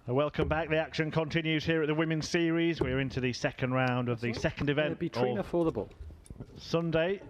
Welcome back. The action continues here at the Women's Series. We're into the second round of the second event. It'll be Trina for the ball. Sunday,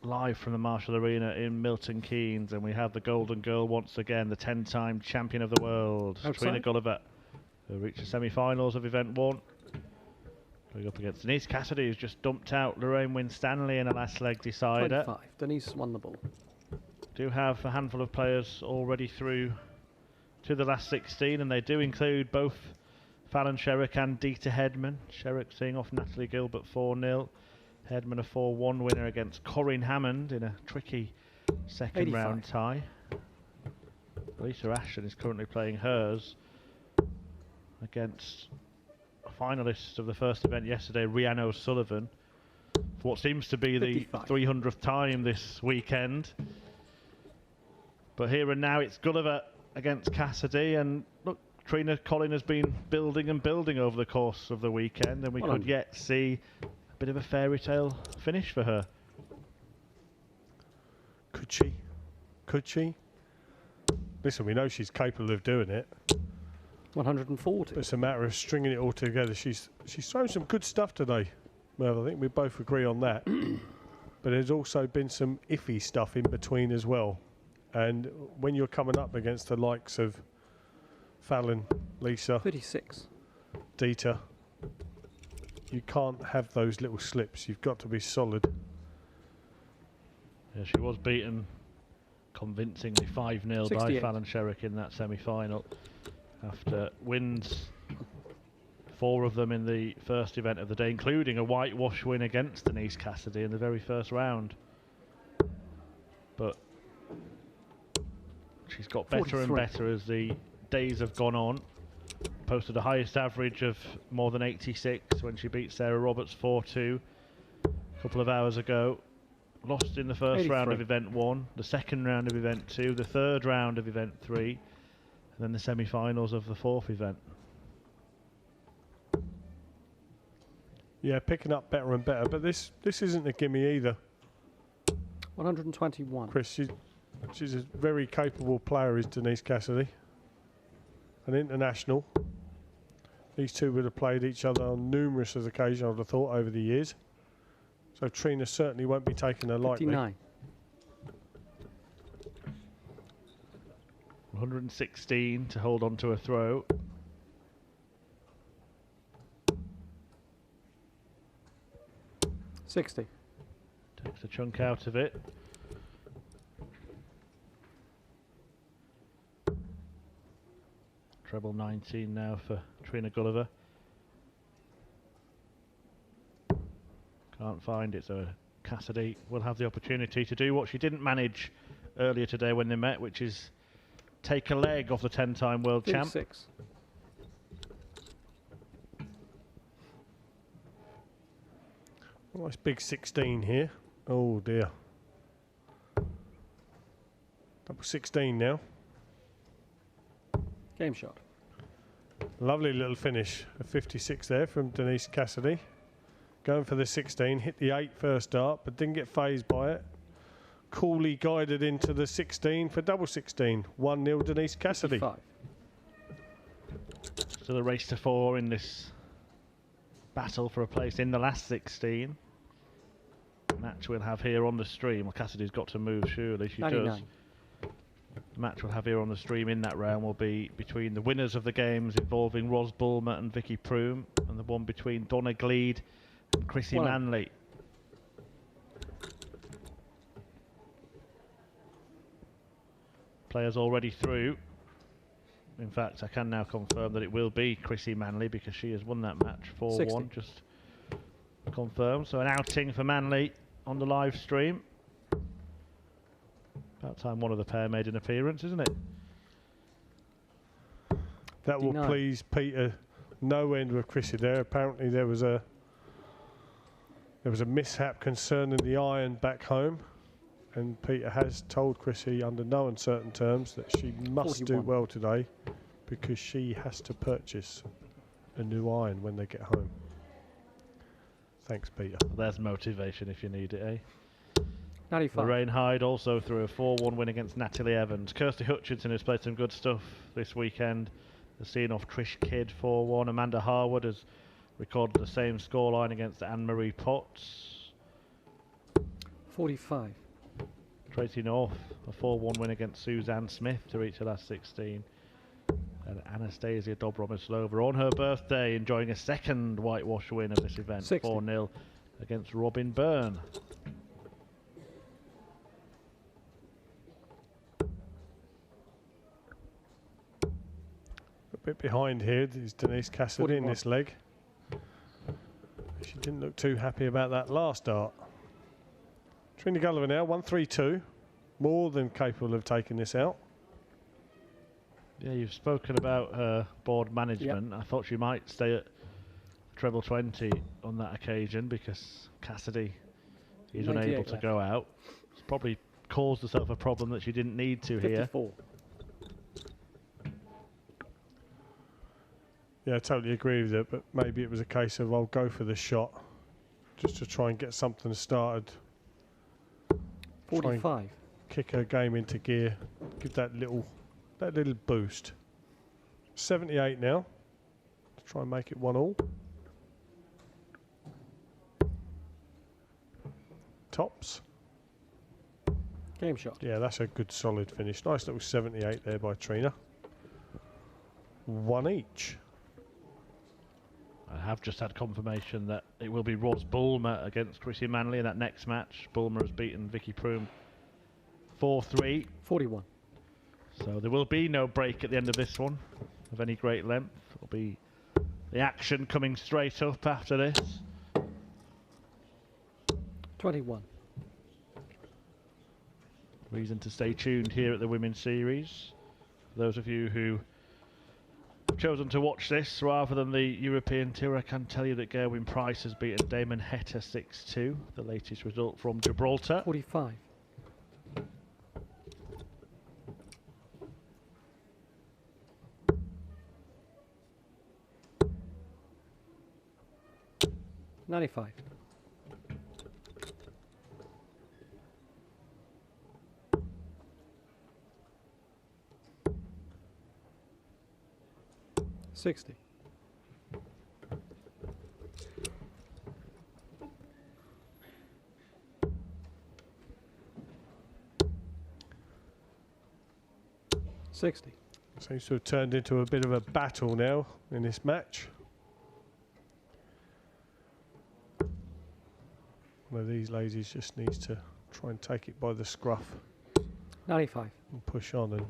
live from the Marshall Arena in Milton Keynes, and we have the Golden Girl once again, the 10-time champion of the world, Trina Gulliver, who reached the semi-finals of event 1. Going up against Denise Cassidy, who's just dumped out Lorraine Winstanley in a last leg decider. 25. Denise won the ball. Do have a handful of players already through to the last 16, and they do include both Fallon Sherrick and Dita Hedman. Sherrick seeing off Natalie Gilbert 4-0. Hedman a 4-1 winner against Corinne Hammond in a tricky second 85. round tie. Lisa Ashton is currently playing hers against a finalist of the first event yesterday, Rhiannon O'Sullivan, for what seems to be 55. the 300th time this weekend. But here and now it's Gulliver against Cassidy, and look, Trina Collin has been building and building over the course of the weekend, and we could yet see a bit of a fairy tale finish for her. Could she? Could she? Listen, we know she's capable of doing it. 140. It's a matter of stringing it all together. She's thrown some good stuff today. Well, I think we both agree on that. But there's also been some iffy stuff in between as well. And when you're coming up against the likes of Fallon, Lisa, 36, Dita, you can't have those little slips. You've got to be solid. Yeah, she was beaten convincingly 5-0 by 68. Fallon Sherrick in that semi-final after wins 4 of them in the first event of the day, including a whitewash win against Denise Cassidy in the very first round. But she's got better 43. and better as the days have gone on. Posted the highest average of more than 86 when she beat Sarah Roberts 4-2 a couple of hours ago. Lost in the first 83. round of event 1, the second round of event 2, the third round of event 3, and then the semi-finals of the 4th event. Yeah, picking up better and better. But this isn't a gimme either. 121. Chris, she's a very capable player, is Denise Cassidy. An international. These two would have played each other on numerous occasions, I would have thought, over the years. So Trina certainly won't be taking her lightly. 59. 116 to hold on to a throw. $60. Takes a chunk out of it. Treble 19 now for Trina Gulliver. Can't find it, so Cassidy will have the opportunity to do what she didn't manage earlier today when they met, which is take a leg off the 10-time world champ. 6. Nice big 16 here. Oh dear. Double 16 now. Game shot. Lovely little finish. A 56 there from Denise Cassidy. Going for the 16, hit the 8 first dart, but didn't get phased by it. Coolly guided into the 16 for double 16. 1-0 Denise Cassidy. 55. So the race to 4 in this battle for a place in the last 16. Match we'll have here on the stream. Well, Cassidy's got to move, surely. She 99. does. The match we'll have here on the stream in that round will be between the winners of the games involving Ros Bulmer and Vicky Proom, and the one between Donna Gleed and Chrissy Manley. Players already through. In fact, I can now confirm that it will be Chrissy Manley because she has won that match 4-1, just confirmed. So an outing for Manley on the live stream. About time one of the pair made an appearance, isn't it? That will please Peter no end with Chrissy there. Apparently there was a mishap concerning the iron back home, and Peter has told Chrissy under no uncertain terms that she must 41. do well today because she has to purchase a new iron when they get home. Thanks, Peter. Well, there's motivation if you need it, eh? 95. Lorraine Hyde also threw a 4-1 win against Natalie Evans. Kirsty Hutchinson has played some good stuff this weekend the scene off Trish Kidd 4-1. Amanda Harwood has recorded the same scoreline against Anne-Marie Potts. 45. Tracy North, a 4-1 win against Suzanne Smith to reach her last 16. And Anastasia Dobromyslova on her birthday enjoying a second whitewash win of this event, 4-0 against Robin Byrne. A bit behind here is Denise Cassidy 41. in this leg. She didn't look too happy about that last dart. Trina Gulliver now, 1-3-2. More than capable of taking this out. Yeah, you've spoken about her board management. Yep. I thought she might stay at treble 20 on that occasion because Cassidy is unable to go out. It's probably caused herself a problem that she didn't need to 54. here. Yeah, I totally agree with it, but maybe it was a case of I'll go for the shot just to try and get something started. 45. Kick her game into gear, give that little boost. 78 now. Let's try and make it 1-1. Tops. Game shot. Yeah, that's a good solid finish. Nice little 78 there by Trina. 1 each. I have just had confirmation that it will be Ros Bulmer against Chrissy Manley in that next match. Bulmer has beaten Vicky Proom 4-3. 41. So there will be no break at the end of this one of any great length. It will be the action coming straight up after this. 21. Reason to stay tuned here at the Women's Series. For those of you who have chosen to watch this rather than the European Tour, I can tell you that Gerwyn Price has beaten Damon Heta 6-2, the latest result from Gibraltar. 45. $95. 60. 60. Seems to have turned into a bit of a battle now in this match. One of these ladies just needs to try and take it by the scruff. 95. And push on. And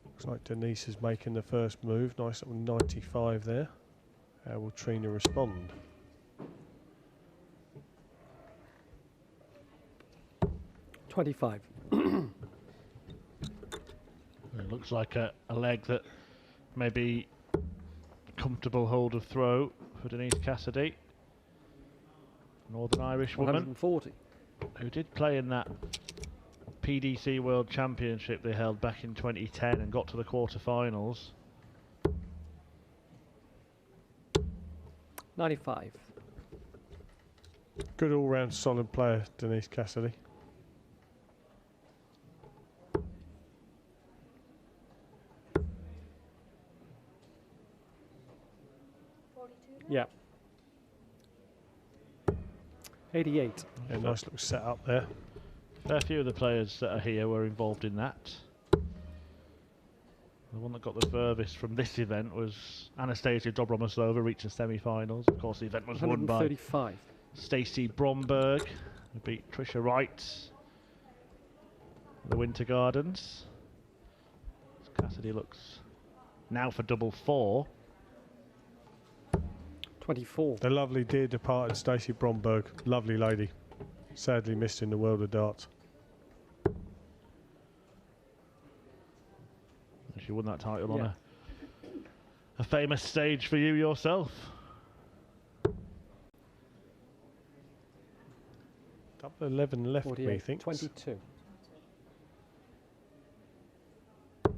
looks like Denise is making the first move. Nice little 95 there. How will Trina respond? $25. It looks like a leg that may be comfortable hold of throw for Denise Cassidy. Northern Irish woman 140. who did play in that PDC World Championship they held back in 2010 and got to the quarterfinals. 95. Good all-round solid player, Denise Cassidy. Yeah. 88. Yeah, nice little setup there. A few of the players that are here were involved in that. The one that got the furthest from this event was Anastasia Dobromyslova, reached the semi-finals. Of course, the event was won by 135. Stacey Bromberg, who beat Trisha Wright in the Winter Gardens. Cassidy looks now for double four. 24. The lovely dear departed Stacey Bromberg, lovely lady, sadly missed in the world of darts. She won that title on a famous stage for you yourself. Double 11 left, 48, methinks. 22. Didn't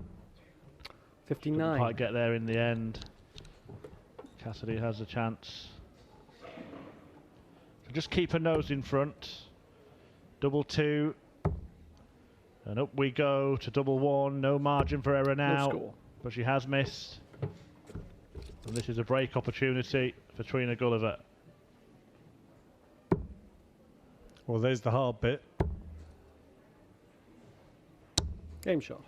59. quite get there in the end. Cassidy has a chance. So just keep her nose in front. Double two. And up we go to double one. No margin for error now. No score. but she has missed. And this is a break opportunity for Trina Gulliver. Well, there's the hard bit. Game shot.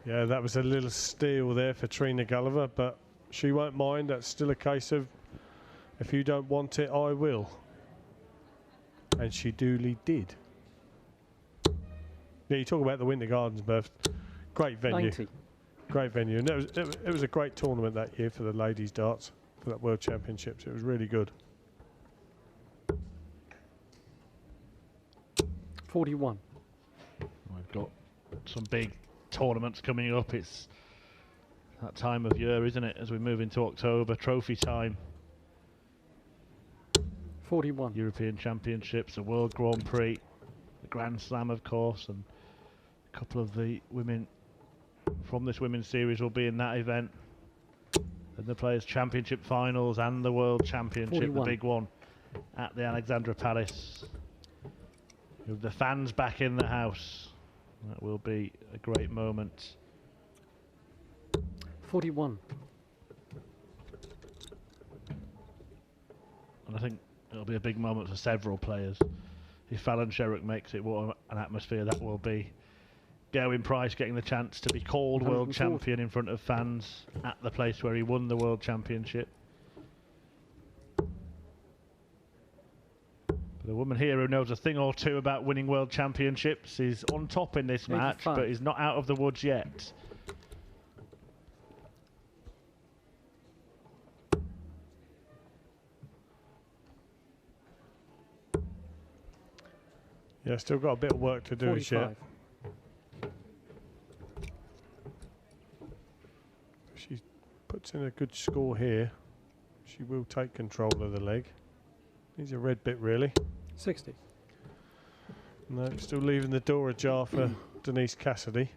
Yeah, that was a little steal there for Trina Gulliver, but she won't mind. That's still a case of, if you don't want it, I will. And she duly did. Yeah, you talk about the Winter Gardens, Berth. Great venue. 90. Great venue. And it was a great tournament that year for the ladies' darts, for that World Championships. It was really good. 41. We've got some big tournaments coming up. It's that time of year, isn't it, as we move into October, trophy time. 41. European Championships, the World Grand Prix, the Grand Slam, of course, and a couple of the women from this women's series will be in that event. And the Players' Championship finals and the World Championship, 41. the big one, at the Alexandra Palace. With the fans back in the house, that will be a great moment. 41. And I think it'll be a big moment for several players. If Fallon Sherrock makes it, what an atmosphere that will be. Gerwyn Price getting the chance to be called world champion in front of fans at the place where he won the World Championship. The woman here who knows a thing or two about winning World Championships is on top in this match, but is not out of the woods yet. Yeah, still got a bit of work to do 45. yet. She puts in a good score here. She will take control of the leg. Needs a red bit, really. 60. No, still leaving the door ajar for Denise Cassidy.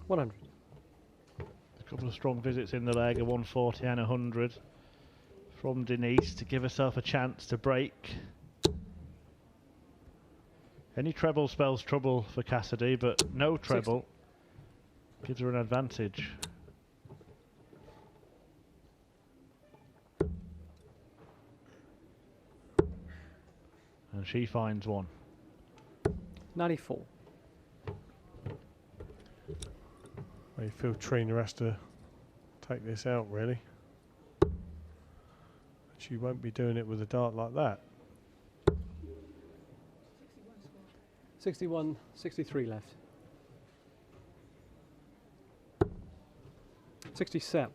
$100. A couple of strong visits in the leg, a 140 and 100 from Denise to give herself a chance to break. Any treble spells trouble for Cassidy, but no treble 60. Gives her an advantage. And she finds one. 94. Well, you feel Trina has to take this out, really. She won't be doing it with a dart like that. 61, 63 left. 67.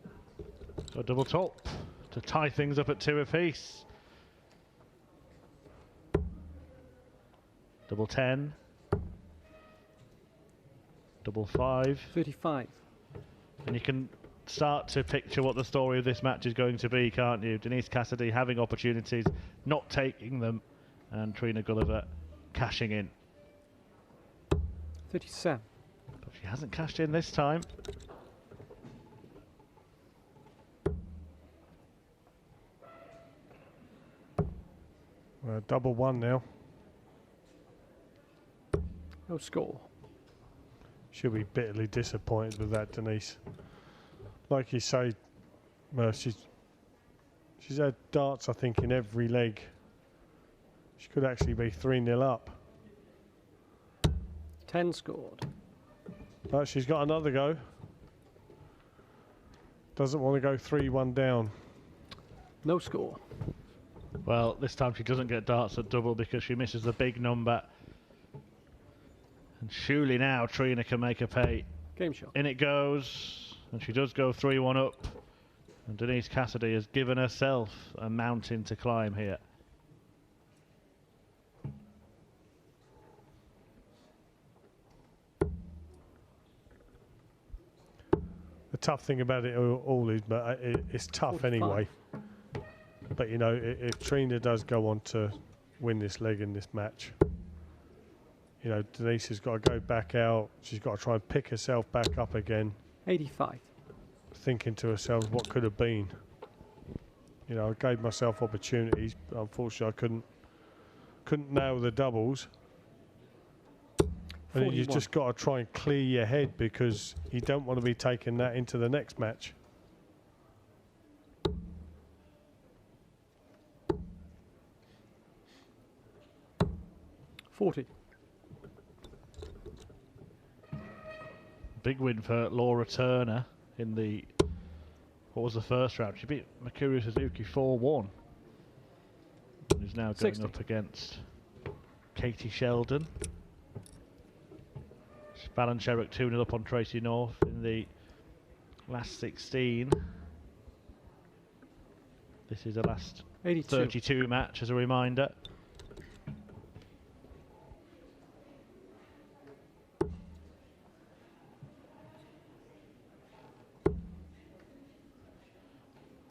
A double top to tie things up at 2 apiece. Double 10. Double 5. 35. And you can start to picture what the story of this match is going to be, can't you? Denise Cassidy having opportunities, not taking them, and Trina Gulliver cashing in. 37. But she hasn't cashed in this time. Double one now. No score. She'll be bitterly disappointed with that, Denise. Like you say, she's had darts, I think, in every leg. She could actually be 3-0 up. 10 scored. But she's got another go. Doesn't want to go 3-1 down. No score. Well, this time she doesn't get darts at double because she misses the big number. And surely now Trina can make her pay. Game shot. In it goes. And she does go 3-1 up. And Denise Cassidy has given herself a mountain to climb here. The tough thing about it all is, but it's tough 45. anyway. But you know, if Trina does go on to win this leg in this match, you know, Denise has got to go back out. She's got to try and pick herself back up again. 85. Thinking to herself, what could have been? You know, I gave myself opportunities, but unfortunately I couldn't nail the doubles. And then you've 41. just got to try and clear your head because you don't want to be taking that into the next match. Big win for Laura Turner in the, what was the first round? She beat Mikuru Suzuki 4-1. Who's now going 60. up against Katie Sheldon. Fallon Sherrick 2-0 up on Tracy North in the last 16. This is the last 82. 32 match as a reminder.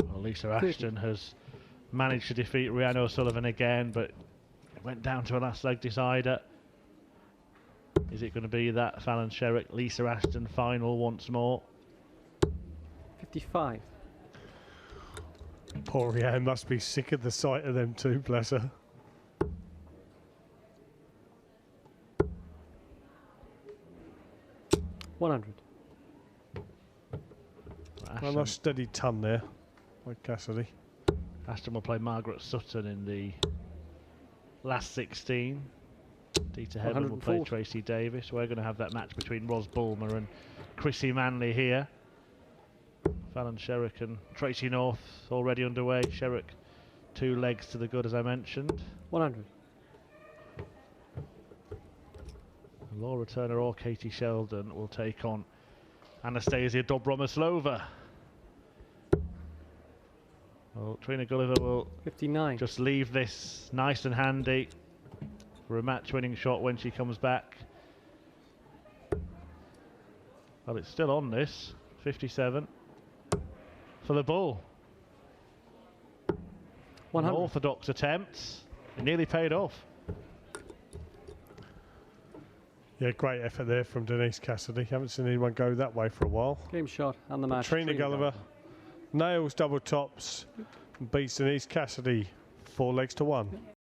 Well, Lisa Ashton has managed to defeat Rhiannon O'Sullivan again, but it went down to a last leg decider. Is it going to be that Fallon Sherrick, Lisa Ashton final once more? 55. Poor Rhiannon must be sick of the sight of them two, bless her. $100. A nice steady ton there by Cassidy. Ashton will play Margaret Sutton in the last 16. Dita Heaven will play 140. Tracy Davis. We're going to have that match between Ros Bulmer and Chrissy Manley here. Fallon Sherrick and Tracy North already underway. Sherrick 2 legs to the good, as I mentioned. 100. Laura Turner or Katie Sheldon will take on Anastasia Dobromoslova. Well, Trina Gulliver will 59. just leave this nice and handy for a match-winning shot when she comes back. Well, it's still on this. 57 for the bull. 100. An orthodox attempt. It nearly paid off. Yeah, great effort there from Denise Cassidy. Haven't seen anyone go that way for a while. Game shot and the match. Trina Gulliver nails double tops and beats Denise Cassidy 4 legs to 1.